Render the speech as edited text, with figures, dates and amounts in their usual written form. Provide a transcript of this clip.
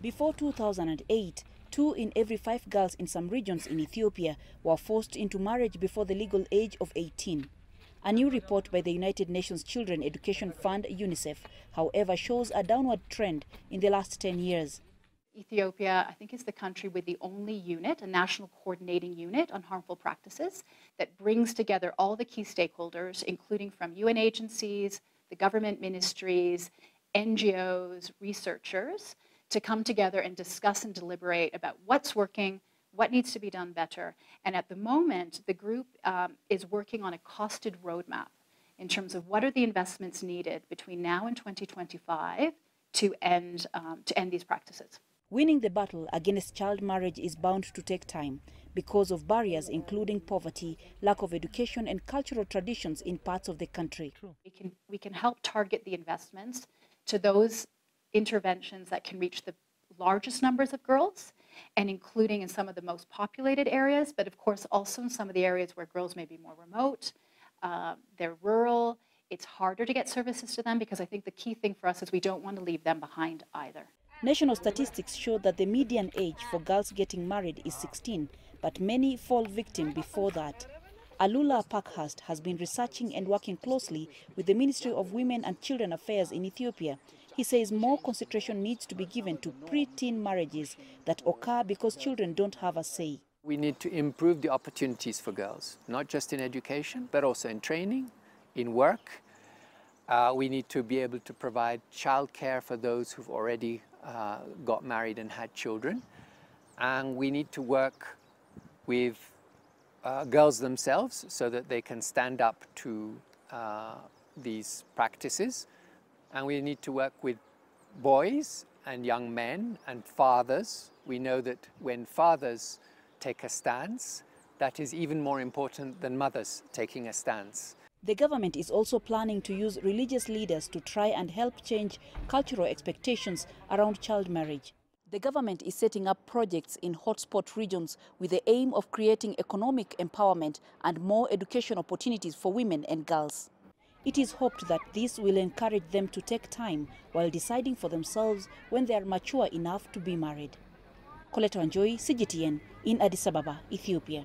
Before 2008, 2 in every 5 girls in some regions in Ethiopia were forced into marriage before the legal age of 18. A new report by the United Nations Children Education Fund, UNICEF, however, shows a downward trend in the last 10 years. Ethiopia, I think, is the country with the only unit, a national coordinating unit on harmful practices that brings together all the key stakeholders, including from UN agencies, the government ministries, NGOs, researchers, to come together and discuss and deliberate about what's working, what needs to be done better. And at the moment, the group is working on a costed roadmap in terms of what are the investments needed between now and 2025 to end these practices. Winning the battle against child marriage is bound to take time because of barriers including poverty, lack of education and cultural traditions in parts of the country. We can help target the investments to those interventions that can reach the largest numbers of girls, and including in some of the most populated areas, but of course also in some of the areas where girls may be more remote, they're rural, it's harder to get services to them, because I think the key thing for us is we don't want to leave them behind either. National statistics show that the median age for girls getting married is 16, but many fall victim before that. Alula Parkhurst has been researching and working closely with the Ministry of Women and Children Affairs in Ethiopia. He says more concentration needs to be given to pre-teen marriages that occur because children don't have a say. We need to improve the opportunities for girls, not just in education, but also in training, in work. We need to be able to provide childcare for those who've already got married and had children. And we need to work with girls themselves so that they can stand up to these practices. And we need to work with boys and young men and fathers. We know that when fathers take a stance, that is even more important than mothers taking a stance. The government is also planning to use religious leaders to try and help change cultural expectations around child marriage. The government is setting up projects in hotspot regions with the aim of creating economic empowerment and more education opportunities for women and girls. It is hoped that this will encourage them to take time while deciding for themselves when they are mature enough to be married. Coletta, Wanjohi, CGTN in Addis Ababa, Ethiopia.